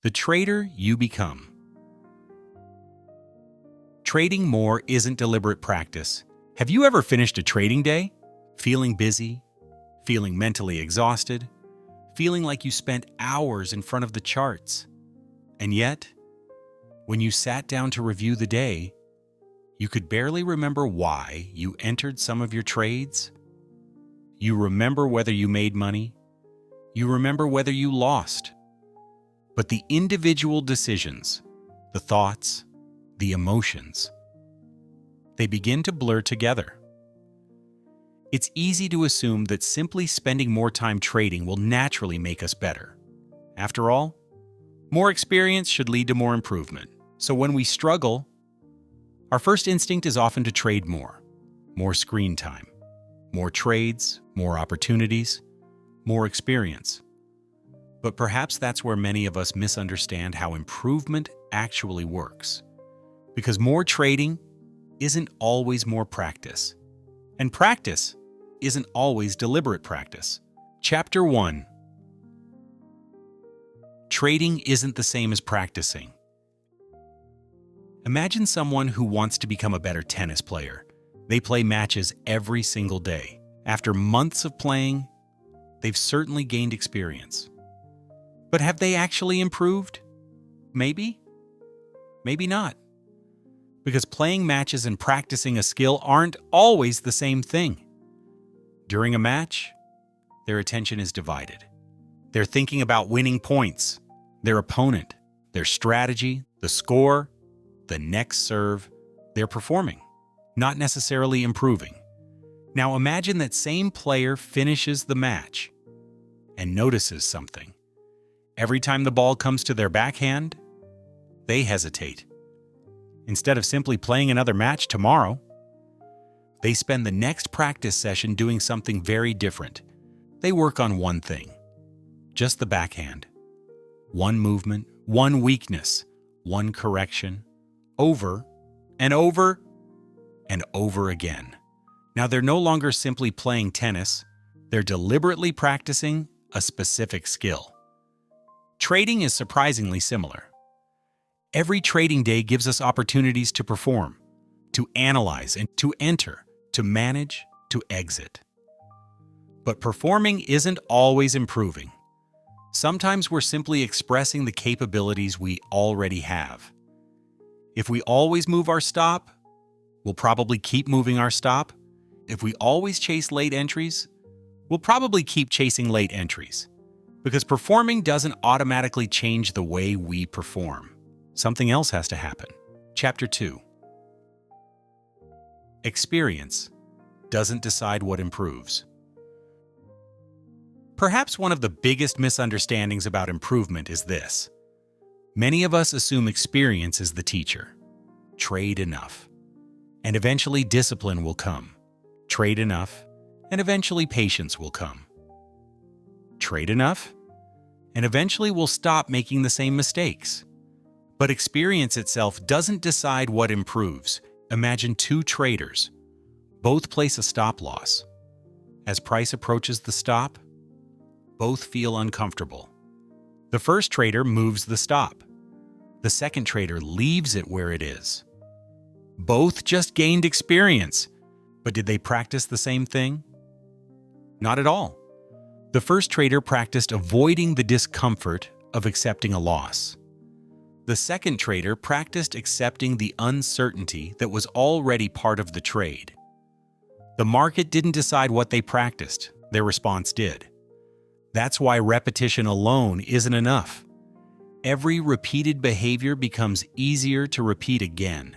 The trader you become. Trading more isn't deliberate practice. Have you ever finished a trading day? Feeling busy? Feeling mentally exhausted? Feeling like you spent hours in front of the charts? And yet, when you sat down to review the day, you could barely remember why you entered some of your trades? You remember whether you made money? You remember whether you lost? But the individual decisions, the thoughts, the emotions, they begin to blur together. It's easy to assume that simply spending more time trading will naturally make us better. After all, more experience should lead to more improvement. So when we struggle, our first instinct is often to trade more screen time, more trades, more opportunities, more experience. But perhaps that's where many of us misunderstand how improvement actually works. Because more trading isn't always more practice. And practice isn't always deliberate practice. Chapter 1. Trading isn't the same as practicing. Imagine someone who wants to become a better tennis player. They play matches every single day. After months of playing, they've certainly gained experience. But have they actually improved? Maybe. Maybe not. Because playing matches and practicing a skill aren't always the same thing. During a match, their attention is divided. They're thinking about winning points, their opponent, their strategy, the score, the next serve. They're performing, not necessarily improving. Now imagine that same player finishes the match and notices something. Every time the ball comes to their backhand, they hesitate. Instead of simply playing another match tomorrow, they spend the next practice session doing something very different. They work on one thing, just the backhand. One movement, one weakness, one correction, over and over and over again. Now they're no longer simply playing tennis, they're deliberately practicing a specific skill. Trading is surprisingly similar. Every trading day gives us opportunities to perform, to analyze, and to enter, to manage, to exit. But performing isn't always improving. Sometimes we're simply expressing the capabilities we already have. If we always move our stop, we'll probably keep moving our stop. If we always chase late entries, we'll probably keep chasing late entries. Because performing doesn't automatically change the way we perform. Something else has to happen. Chapter 2. Experience doesn't decide what improves. Perhaps one of the biggest misunderstandings about improvement is this. Many of us assume experience is the teacher. Trade enough, and eventually discipline will come. Trade enough, and eventually patience will come. Trade enough, and eventually we'll stop making the same mistakes. But experience itself doesn't decide what improves. Imagine two traders. Both place a stop loss. As price approaches the stop, both feel uncomfortable. The first trader moves the stop. The second trader leaves it where it is. Both just gained experience. But did they practice the same thing? Not at all. The first trader practiced avoiding the discomfort of accepting a loss. The second trader practiced accepting the uncertainty that was already part of the trade. The market didn't decide what they practiced, their response did. That's why repetition alone isn't enough. Every repeated behavior becomes easier to repeat again.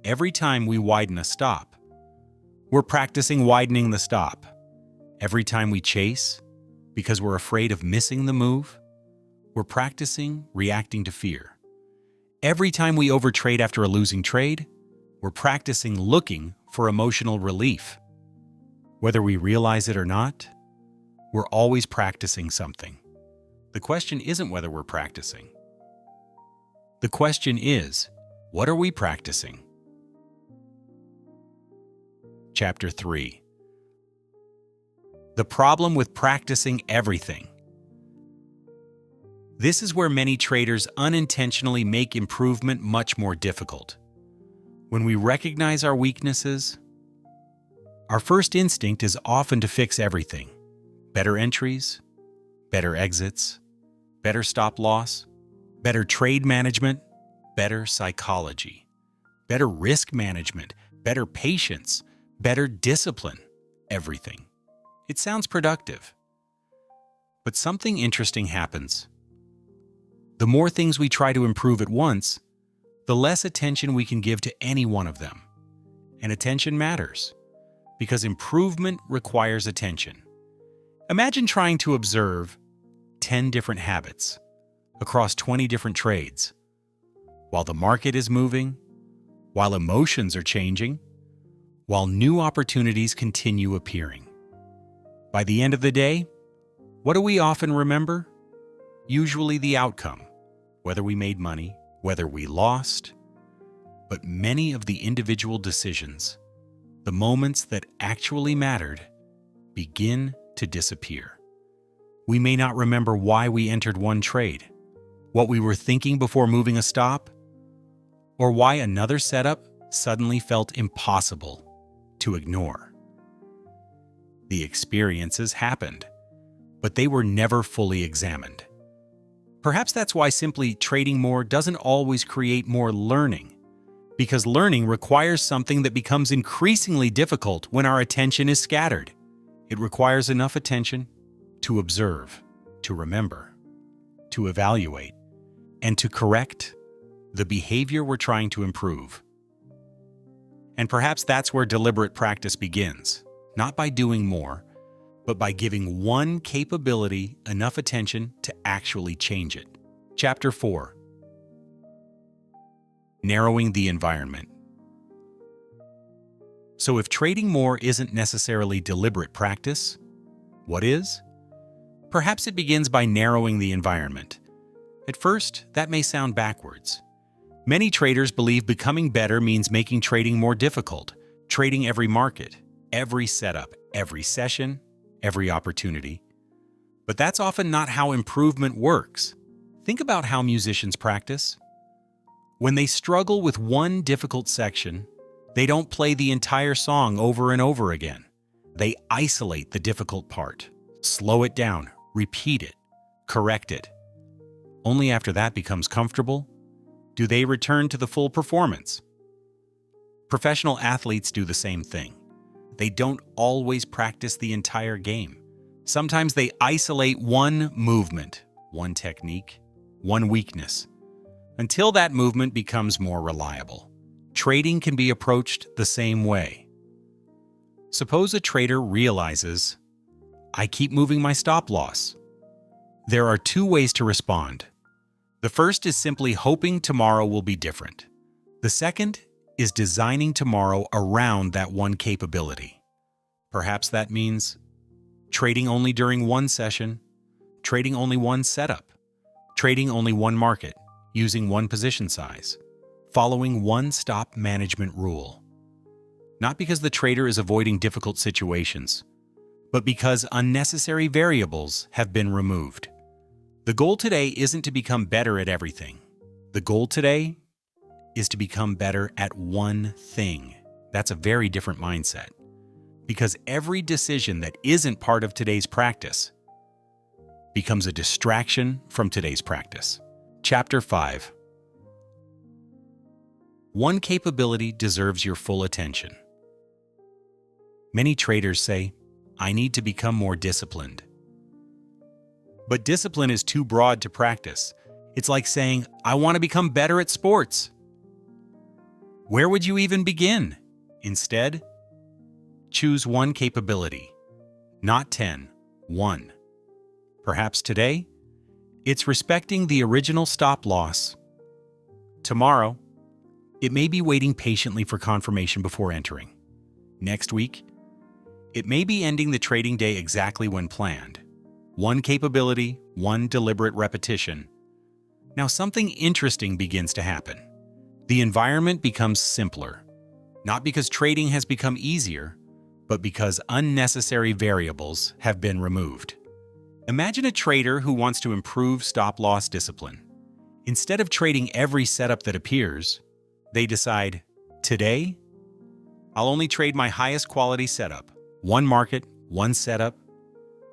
Every time we widen a stop, we're practicing widening the stop. Every time we chase, because we're afraid of missing the move, we're practicing reacting to fear. Every time we overtrade after a losing trade, we're practicing looking for emotional relief. Whether we realize it or not, we're always practicing something. The question isn't whether we're practicing. The question is, what are we practicing? Chapter 3. The problem with practicing everything. This is where many traders unintentionally make improvement much more difficult. When we recognize our weaknesses, our first instinct is often to fix everything. Better entries, better exits, better stop loss, better trade management, better psychology, better risk management, better patience, better discipline, everything. It sounds productive. But something interesting happens. The more things we try to improve at once, the less attention we can give to any one of them. And attention matters, because improvement requires attention. Imagine trying to observe 10 different habits across 20 different trades, while the market is moving, while emotions are changing, while new opportunities continue appearing. By the end of the day, what do we often remember? Usually the outcome, whether we made money, whether we lost. But many of the individual decisions, the moments that actually mattered, begin to disappear. We may not remember why we entered one trade, what we were thinking before moving a stop, or why another setup suddenly felt impossible to ignore. The experiences happened, but they were never fully examined. Perhaps that's why simply trading more doesn't always create more learning, because learning requires something that becomes increasingly difficult when our attention is scattered. It requires enough attention to observe, to remember, to evaluate, and to correct the behavior we're trying to improve. And perhaps that's where deliberate practice begins, not by doing more, but by giving one capability enough attention to actually change it. Chapter 4. Narrowing the environment. So if trading more isn't necessarily deliberate practice, what is? Perhaps it begins by narrowing the environment. At first, that may sound backwards. Many traders believe becoming better means making trading more difficult, trading every market, every setup, every session, every opportunity. But that's often not how improvement works. Think about how musicians practice. When they struggle with one difficult section, they don't play the entire song over and over again. They isolate the difficult part, slow it down, repeat it, correct it. Only after that becomes comfortable do they return to the full performance. Professional athletes do the same thing. They don't always practice the entire game. Sometimes they isolate one movement, one technique, one weakness, until that movement becomes more reliable. Trading can be approached the same way. Suppose a trader realizes, I keep moving my stop loss. There are two ways to respond. The first is simply hoping tomorrow will be different. The second is designing tomorrow around that one capability. Perhaps that means trading only during one session, trading only one setup, trading only one market, using one position size, following one stop management rule. Not because the trader is avoiding difficult situations, but because unnecessary variables have been removed. The goal today isn't to become better at everything. The goal today is to become better at one thing. That's a very different mindset. Because every decision that isn't part of today's practice becomes a distraction from today's practice. Chapter 5. One capability deserves your full attention. Many traders say, I need to become more disciplined. But discipline is too broad to practice. It's like saying, I want to become better at sports. Where would you even begin? Instead, choose one capability, not 10, one. Perhaps today, it's respecting the original stop loss. Tomorrow, it may be waiting patiently for confirmation before entering. Next week, it may be ending the trading day exactly when planned. One capability, one deliberate repetition. Now something interesting begins to happen. The environment becomes simpler, not because trading has become easier, but because unnecessary variables have been removed. Imagine a trader who wants to improve stop-loss discipline. Instead of trading every setup that appears, they decide, today, I'll only trade my highest quality setup. One market, one setup,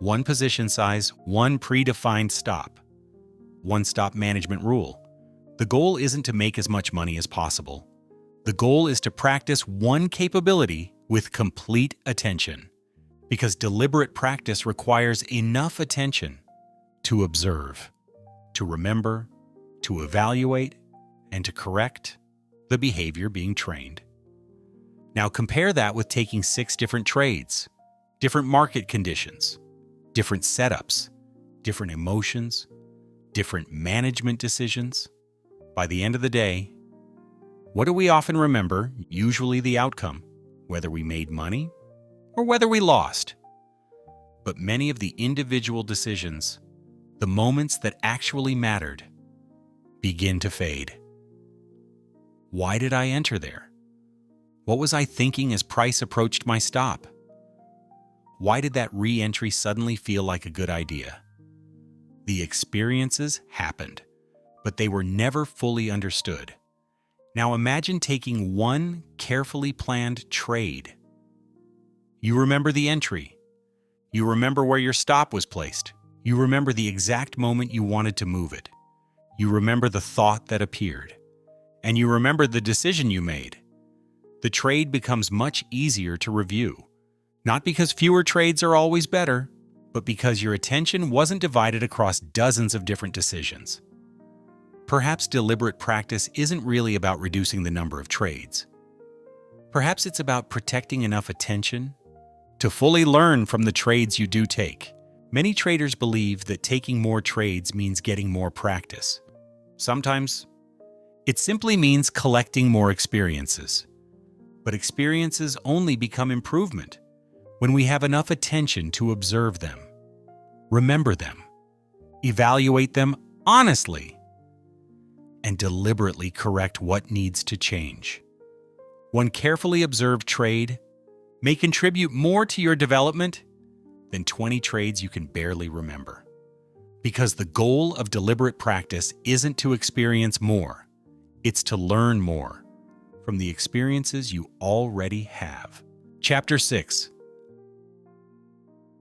one position size, one predefined stop. One stop management rule. The goal isn't to make as much money as possible. The goal is to practice one capability with complete attention, because deliberate practice requires enough attention to observe, to remember, to evaluate, and to correct the behavior being trained. Now compare that with taking 6 different trades, different market conditions, different setups, different emotions, different management decisions. By the end of the day, what do we often remember? Usually the outcome, whether we made money or whether we lost. But many of the individual decisions, the moments that actually mattered, begin to fade. Why did I enter there? What was I thinking as price approached my stop? Why did that re-entry suddenly feel like a good idea? The experiences happened, but they were never fully understood. Now imagine taking one carefully planned trade. You remember the entry. You remember where your stop was placed. You remember the exact moment you wanted to move it. You remember the thought that appeared. And you remember the decision you made. The trade becomes much easier to review. Not because fewer trades are always better, but because your attention wasn't divided across dozens of different decisions. Perhaps deliberate practice isn't really about reducing the number of trades. Perhaps it's about protecting enough attention to fully learn from the trades you do take. Many traders believe that taking more trades means getting more practice. Sometimes, it simply means collecting more experiences. But experiences only become improvement when we have enough attention to observe them, remember them, evaluate them honestly, and deliberately correct what needs to change. One carefully observed trade may contribute more to your development than 20 trades you can barely remember. Because the goal of deliberate practice isn't to experience more, it's to learn more from the experiences you already have. Chapter 6.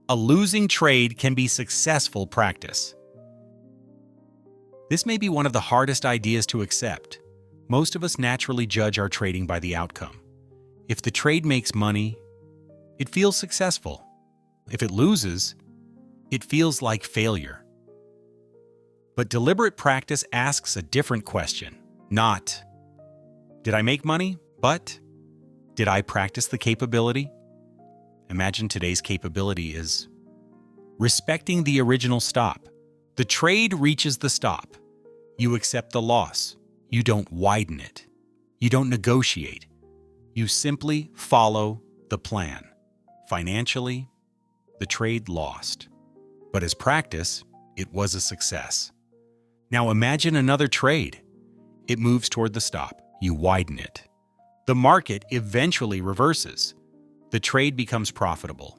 A losing trade can be successful practice. This may be one of the hardest ideas to accept. Most of us naturally judge our trading by the outcome. If the trade makes money, it feels successful. If it loses, it feels like failure. But deliberate practice asks a different question. Not, did I make money? But, did I practice the capability? Imagine today's capability is respecting the original stop. The trade reaches the stop. You accept the loss. You don't widen it. You don't negotiate. You simply follow the plan. Financially, the trade lost. But as practice, it was a success. Now imagine another trade. It moves toward the stop. You widen it. The market eventually reverses. The trade becomes profitable.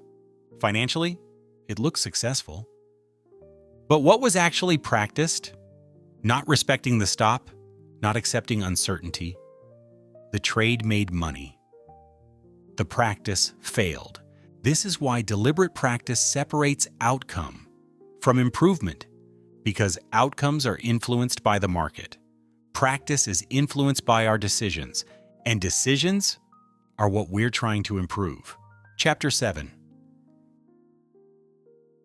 Financially, it looks successful. But what was actually practiced? Not respecting the stop, not accepting uncertainty. The trade made money. The practice failed. This is why deliberate practice separates outcome from improvement, because outcomes are influenced by the market. Practice is influenced by our decisions, and decisions are what we're trying to improve. Chapter 7.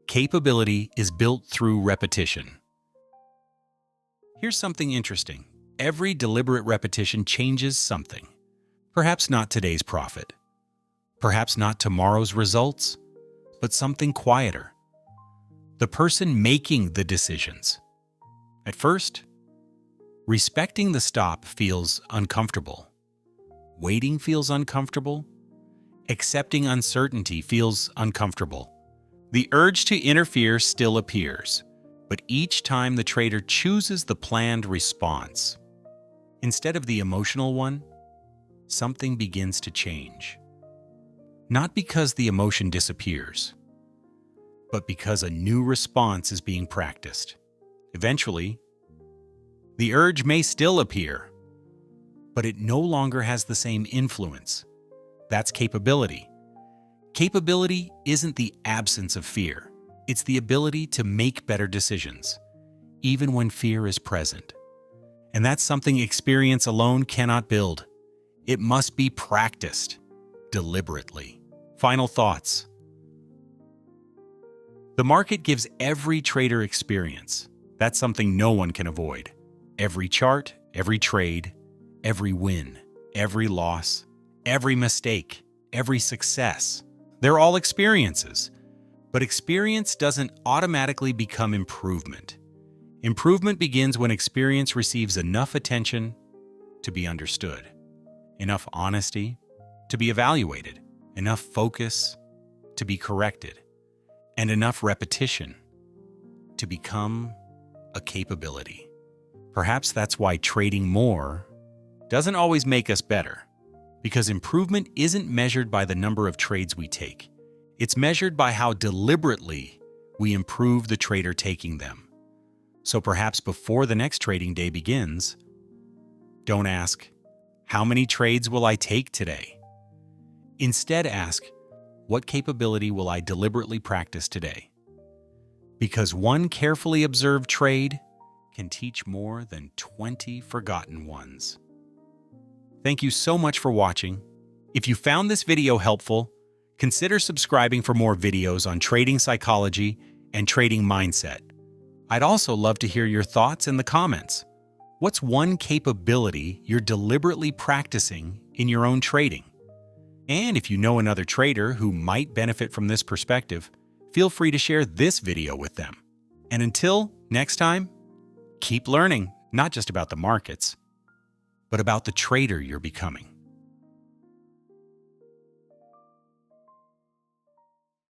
Capability is built through repetition. Here's something interesting. Every deliberate repetition changes something. Perhaps not today's profit. Perhaps not tomorrow's results, but something quieter. The person making the decisions. At first, respecting the stop feels uncomfortable. Waiting feels uncomfortable. Accepting uncertainty feels uncomfortable. The urge to interfere still appears, but each time the trader chooses the planned response, instead of the emotional one, something begins to change. Not because the emotion disappears, but because a new response is being practiced. Eventually, the urge may still appear, but it no longer has the same influence. That's capability. Capability isn't the absence of fear. It's the ability to make better decisions, even when fear is present. And that's something experience alone cannot build. It must be practiced deliberately. Final thoughts. The market gives every trader experience. That's something no one can avoid. Every chart, every trade, every win, every loss, every mistake, every success. They're all experiences. But experience doesn't automatically become improvement. Improvement begins when experience receives enough attention to be understood, enough honesty to be evaluated, enough focus to be corrected, and enough repetition to become a capability. Perhaps that's why trading more doesn't always make us better, because improvement isn't measured by the number of trades we take. It's measured by how deliberately we improve the trader taking them. So perhaps before the next trading day begins, don't ask, how many trades will I take today? Instead ask, what capability will I deliberately practice today? Because one carefully observed trade can teach more than 20 forgotten ones. Thank you so much for watching. If you found this video helpful, consider subscribing for more videos on trading psychology and trading mindset. I'd also love to hear your thoughts in the comments. What's one capability you're deliberately practicing in your own trading? And if you know another trader who might benefit from this perspective, feel free to share this video with them. And until next time, keep learning, not just about the markets, but about the trader you're becoming.